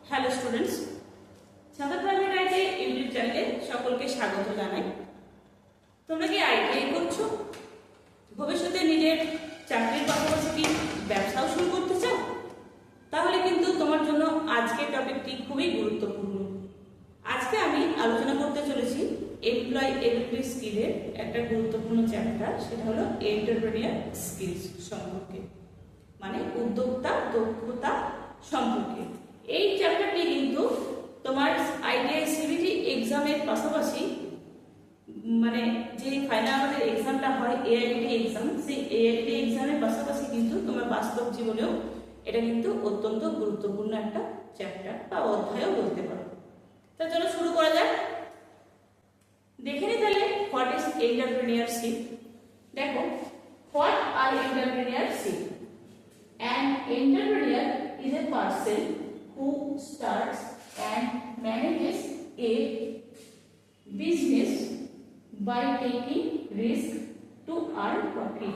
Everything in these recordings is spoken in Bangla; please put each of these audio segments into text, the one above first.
হ্যালো স্টুডেন্টস, সাঁতার প্রাইভেট আইটিআই ইউটিউব চ্যানেলে সকলকে স্বাগত জানাই। তোমরা কি আইটিআই করছো? ভবিষ্যতে নিজের চাকরির পাশাপাশি কি ব্যবসাও শুরু করতে চাও? তাহলে কিন্তু তোমার জন্য আজকের টপিকটি খুবই গুরুত্বপূর্ণ। আজকে আমি আলোচনা করতে চলেছি এমপ্লয়েবিলিটি স্কিলের একটা গুরুত্বপূর্ণ চ্যাপ্টার, সেটা হলো এন্টারপ্রেনিউর স্কিলস সম্পর্কে, মানে উদ্যোক্তা দক্ষতা সম্পর্কে। এই চ্যাপ্টারটি কিন্তু তোমার আইটিআই সিবিটি এক্সামের পাশাপাশি, মানে যে ফাইনাল আমাদের এক্সামটা হয় এআইটি এক্সাম, সেই এআইটি এক্সামের পাশাপাশি কিন্তু তোমার বাস্তব জীবনেও এটা কিন্তু অত্যন্ত গুরুত্বপূর্ণ একটা চ্যাপ্টার বা অধ্যায়ও বলতে পারো। তা চলো শুরু করা যাক। দেখে নি তাহলে হোয়াট ইজ এন্টারপ্রেনিউরশিপ। দেখো, what are entrepreneurship? An entrepreneur is a person who starts and manages a business by taking risk to earn profit.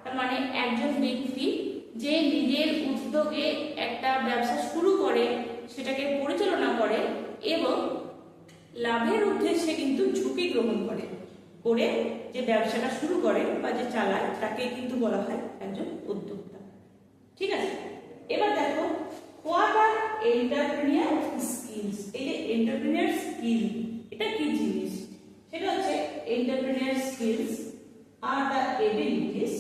তার মানে একজন ব্যক্তি যে নিজের উদ্যোগে একটা ব্যবসা শুরু করে, সেটাকে পরিচালনা করে এবং লাভের উদ্দেশ্যে কিন্তু ঝুঁকি গ্রহণ করে যে ব্যবসাটা শুরু করে বা যে চালায়, তাকে কিন্তু বলা হয় একজন উদ্যোক্তা। ঠিক আছে, এবার দেখো হোয়াট আর এন্টারপ্রেনিউর স্কিলস। এই যে এন্টারপ্রেনিউর স্কিল, এটা কি জিনিস? সেটা হচ্ছে entrepreneur skills are the abilities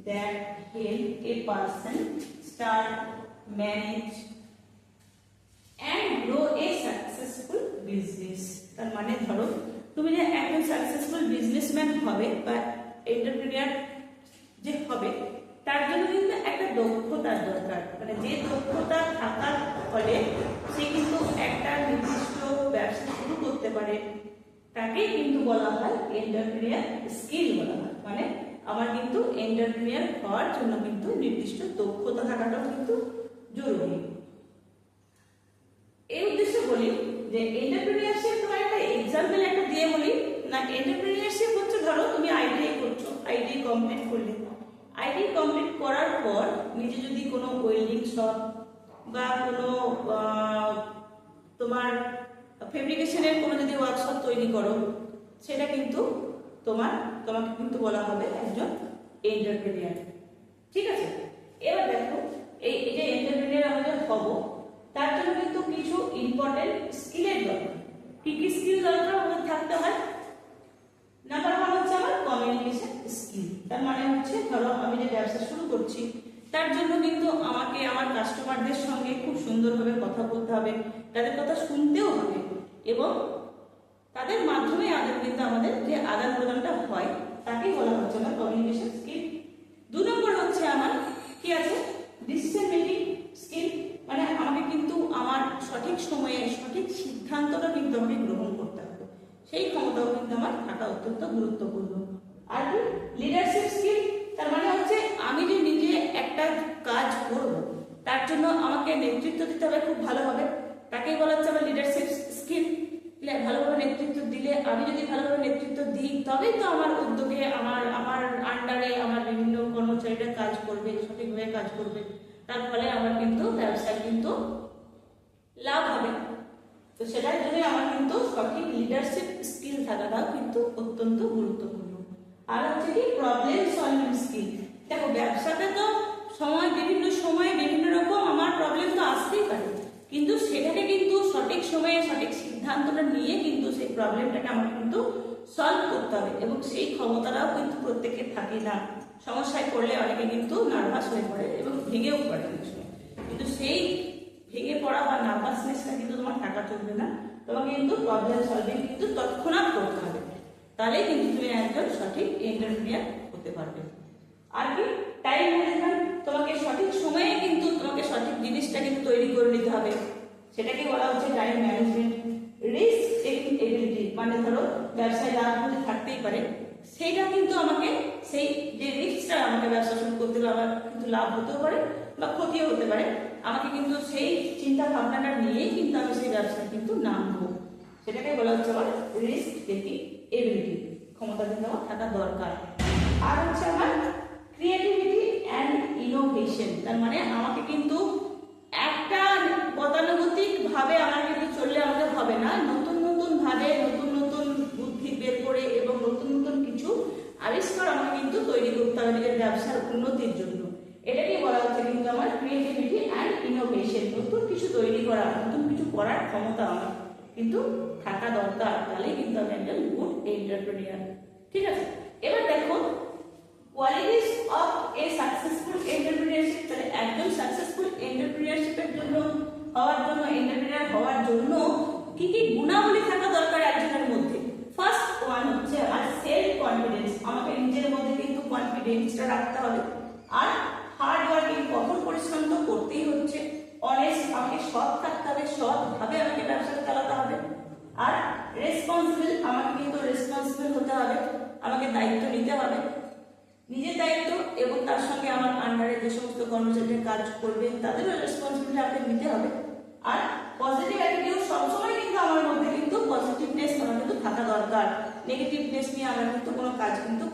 that help a person start, manage and grow a successful business. তার মানে ধরো তুমি যে একজন সাকসেসফুল বিজনেসম্যান হবে বা এন্টারপ্রেনিউর যে হবে, তার জন্য কিন্তু একটা দক্ষতার দরকার। মানে যে দক্ষতা থাকার ফলে সে কিন্তু একটা নির্দিষ্ট ব্যবসা শুরু করতে পারে, তাকেই কিন্তু বলা হয় এন্টারপ্রেনিউর স্কিল বলা হয়। মানে আমার কিন্তু এন্টারপ্রেনিউর হওয়ার জন্য কিন্তু নির্দিষ্ট দক্ষতা থাকাটাও কিন্তু জরুরি। এই উদ্দেশ্যে বলি যে এন্টারপ্রেনিউরশিপ, তোমার একটা এক্সাম্পল একটা দিয়ে বলি না। এন্টারপ্রেনিউরশিপ হচ্ছে, ধরো তুমি আইটিআই করছো, আইটিআই কমপ্লিট করলে, আইটিআই কমপ্লিট করার পর নিজে যদি কোনো ওয়েল্ডিং শপ বা কোনো তোমার ফেব্রিকেশনের কোনো যদি ওয়ার্কশপ তৈরি করো, সেটা কিন্তু তোমাকে কিন্তু বলা হবে একজন এন্টারপ্রেনিউর। ঠিক আছে, এবার দেখো এই যে এন্টারপ্রেনিউর আমরা হব, তার জন্য কিন্তু কিছু ইম্পর্টেন্ট স্কিলের দরকার। কি কি স্কিল দরকার আমাদের থাকতে হয়? নাম্বার ওয়ান হচ্ছে আমার কমিউনিকেশন স্কিল। তার মানে হচ্ছে, ধরো আমি যে ব্যবসা শুরু করছি, তার জন্য কিন্তু আমাকে আমার কাস্টমারদের সঙ্গে খুব সুন্দরভাবে কথা বলতে হবে, তাদের কথা শুনতেও হবে এবং তাদের মাধ্যমে আমাদের যে আদান প্রদানটা হয়, তাকেই বলা হচ্ছে আমার কমিউনিকেশন স্কিল। দু নম্বর হচ্ছে আমার কি আছে, ডিসিশন মেকিং স্কিল। মানে আমাকে কিন্তু আমার সঠিক সময়ে সঠিক সিদ্ধান্তটা কিন্তু আমাকে গ্রহণ করতে হবে, সেই ক্ষমতাও কিন্তু আমার থাকা অত্যন্ত গুরুত্বপূর্ণ। আর কি লিডারশিপ স্কিল। তার মানে হচ্ছে আমি যে নিজে একটা কাজ করব, তার জন্য আমাকে নেতৃত্ব দিতে হবে খুব ভালোভাবে, তাকেই বলা হচ্ছে আমার লিডারশিপ স্কিল। ভালোভাবে নেতৃত্ব দিলে, আমি যদি ভালোভাবে নেতৃত্ব দিই, তবেই তো আমার উদ্যোগে আমার আন্ডারে আমার বিভিন্ন কর্মচারীরা কাজ করবে, সঠিকভাবে কাজ করবে, তার ফলে আমার কিন্তু ব্যবসায় কিন্তু লাভ হবে। তো সেটার জন্য আমার কিন্তু সঠিক লিডারশিপ স্কিল থাকাটাও কিন্তু অত্যন্ত গুরুত্বপূর্ণ। আর হচ্ছে কি প্রবলেম সলভিং স্কিল। দেখো, ব্যবসাতে তো বিভিন্ন সময়ে বিভিন্ন রকম আমার প্রবলেম তো আসতেই পারে, কিন্তু সেটাকে কিন্তু সঠিক সময়ে সঠিক সিদ্ধান্তটা নিয়ে কিন্তু সেই প্রবলেমটাকে আমার কিন্তু সলভ করতে হবে এবং সেই ক্ষমতাটাও কিন্তু প্রত্যেকের থাকে না। সমস্যায় পড়লে অনেকে কিন্তু নার্ভাস হয়ে পড়ে এবং ভেঙেও পড়ে অনেক সময়, কিন্তু সেই ভেঙে পড়া বা নার্ভাসনেসটা কিন্তু তোমার টাকা চলবে না। তোমাকে কিন্তু প্রবলেম সলভিং কিন্তু তৎক্ষণাৎ করতে হবে, তাহলেই কিন্তু তুমি একজন সঠিক এন্টারপ্রেনিউর হতে পারবে। আর কি টাইম ম্যানেজমেন্ট। তোমাকে সঠিক সময়ে কিন্তু তোমাকে সঠিক জিনিসটা কিন্তু তৈরি করে নিতে হবে, সেটাকে বলা হচ্ছে time management. Risk taking ability. মানে ধরো ব্যবসায় লাভ হতে থাকতেই পারে, সেইটা কিন্তু আমাকে, সেই যে রিস্কটা আমাকে ব্যবসা শুরু করতে হবে, আমার কিন্তু লাভ হতেও পারে বা ক্ষতিও হতে পারে, আমাকে কিন্তু সেই চিন্তা ভাবনাটা নিয়েই কিন্তু আমি সেই ব্যবসায় কিন্তু নামবো, সেটাকে বলা হচ্ছে আমার রিস্ক টেকিং এবিলিটি। ক্ষমতা কিন্তু আমার থাকা দরকার। আর হচ্ছে আমার ক্রিয়েটিভিটি অ্যান্ড ইনোভেশন। তার মানে আমাকে কিন্তু একটা গতানুগতিক ভাবে নতুন নতুন বুদ্ধি বের করে এবং নতুন নতুন কিছু আবিষ্কার আমাকে কিন্তু তৈরি করতে হবে নিজের ব্যবসার উন্নতির জন্য। এটাকে বলা হচ্ছে কিন্তু আমার ক্রিয়েটিভিটি অ্যান্ড ইনোভেশন। নতুন কিছু তৈরি করা, নতুন কিছু করার ক্ষমতা আমার কিন্তু থাকা দরকার, তাহলেই কিন্তু আমি একজন গুড এন্টারপ্রেনিউর। ঠিক আছে, এবার দেখো qualities of a successful entrepreneurship. তাহলে একজন সাকসেসফুল এন্টারপ্রেনিউরশিপের জন্য এন্টারপ্রেনিউর হওয়ার জন্য কি কি গুণাবলী থাকা দরকার একজনের মধ্যে? ফার্স্ট ওয়ান হচ্ছে আমার সেলফ কনফিডেন্স। আমাকে নিজের মধ্যে কিন্তু কনফিডেন্সটা রাখতে হবে। আর হার্ড ওয়ার্কিং, কঠোর পরিশ্রম তো করতেই হচ্ছে। অনেস্ট, আমাকে সৎ থাকতে হবে, সৎভাবে আমাকে ব্যবসাটা চালাতে হবে। আর রেসপন্সিবল, আমাকে কিন্তু রেসপন্সিবল হতে হবে, আমাকে দায়িত্ব নিতে হবে, নিজের দায়িত্ব এবং তার সঙ্গে আমার আন্ডারে যে সমস্ত কর্মচারীরা কাজ করবে তাদেরও রেসপন্সিবিলিটি আমাকে নিতে হবে। আর পজিটিভ অ্যাটিটিউড, সবসময় কিন্তু আমার মধ্যে কিন্তু পজিটিভনেস আমার কিন্তু থাকা দরকার। নেগেটিভনেস নিয়ে আমরা কিন্তু কোনো কাজ কিন্তু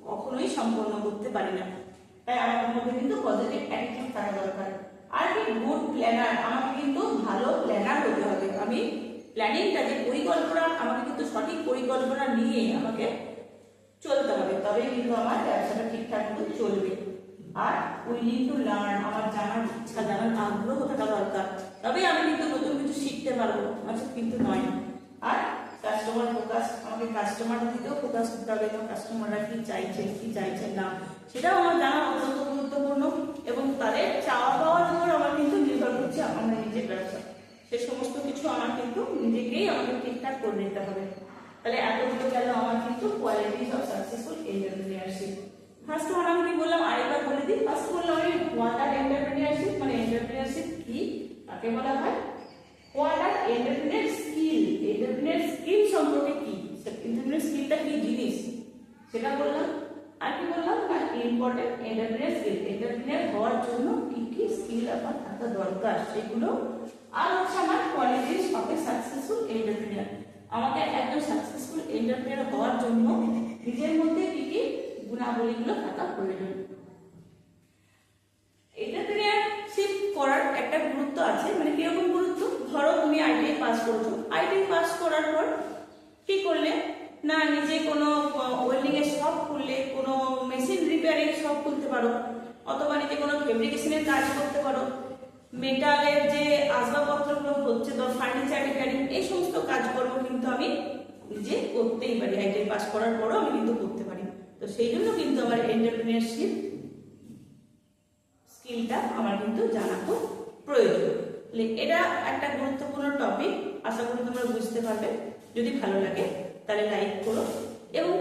কখনোই সম্পন্ন করতে পারি না, তাই আমার মধ্যে কিন্তু পজিটিভ অ্যাটিটিউড থাকা দরকার। আর কি গুড প্ল্যানার, আমাকে কিন্তু ভালো প্ল্যানার হতে হবে। আমি প্ল্যানিংটা, যে পরিকল্পনা, আমাকে কিন্তু সঠিক পরিকল্পনা নিয়ে আমাকে চলতে হবে, তবেই কিন্তু আমার ব্যবসাটা ঠিকঠাক মতো চলবে। আর উইলিং টু লার্ন, আমার জানার ইচ্ছা, জানার আগ্রহ থাকা দরকার, তবেই আমি কিন্তু নতুন কিছু শিখতে পারবো, আচ্ছা কিন্তু নয়। আর কাস্টমার ফোকাস, আমাকে কাস্টমার দিকেও ফোকাস করতে হবে, এবং কাস্টমাররা কি চাইছে কি চাইছে না সেটাও আমার জানা অত্যন্ত গুরুত্বপূর্ণ। এবং তাদের চাওয়া পাওয়ার উপর আমার কিন্তু নির্ভর করছে আমার নিজের ব্যবসা। সে সমস্ত কিছু আমার কিন্তু নিজেকেই আমাকে ঠিকঠাক করে নিতে হবে। তাহলে এতগুলো গেল আমার কিন্তু qualities of successful entrepreneurship. First one আমি কি বললাম আরেকবার বলে দিই। ফার্স্ট বললাম আমি হোয়াট আর এন্টারপ্রেনিউরশিপ, মানে এন্টারপ্রেনিউরশিপ কি তাকে বলা হয়। What are entrepreneur skill, entrepreneur skill সম্পর্কে কি, এন্টারপ্রেনিউর স্কিলটা কি জিনিস সেটা বললাম। আর কি বললাম না ইম্পর্টেন্ট এন্টারপ্রেনিউর স্কিল, এন্টারপ্রেনিউর হওয়ার জন্য কি কি স্কিল আমার থাকা দরকার সেগুলো। আর হচ্ছে আমার qualities of a successful entrepreneur, আমাকে একজন সাকসেসফুল এন্টারপ্রেনিউর হওয়ার জন্য নিজের মধ্যে কি কি গুণাবলীগুলো থাকা প্রয়োজন। এন্টারপ্রেনিউরশিপ করার একটা গুরুত্ব আছে, মানে কিরকম গুরুত্ব? ধরো তুমি আইটিআই পাস করেছো, আইটিআই পাস করার পর কি করলে না নিজে কোনো ওয়েল্ডিং এর শপ খুললে, কোনো মেশিন রিপেয়ারিং শপ খুলতে পারো, অথবা নিজে কোনো ফেব্রিকেশনের কাজ করতে পারো, মেটালের যে আসবাবপত্রগুলো হচ্ছে ধর ফার্নিচার রিপেয়ারিং, এই সমস্ত কাজকর্ম কিন্তু আমি নিজে করতেই পারি। আইটিআই পাস করার পরও আমি কিন্তু করতে পারি। তো সেই জন্য কিন্তু আমার এন্টারপ্রেনিউরশিপ স্কিলটা আমার কিন্তু জানা খুব প্রয়োজন। এটা একটা গুরুত্বপূর্ণ টপিক, আশা করি তোমরা বুঝতে পারবে। যদি ভালো লাগে তাহলে লাইক করো, এবং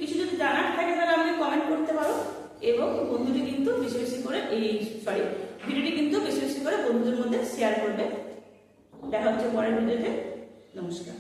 কিছু যদি জানার থাকে তাহলে আমাকে কমেন্ট করতে পারো। এবং বন্ধুটি কিন্তু বেশি বেশি করে ভিডিওটি কিন্তু বেশি বেশি করে বন্ধুদের মধ্যে শেয়ার করবে। দেখা হচ্ছে পরের ভিডিওতে। নমস্কার।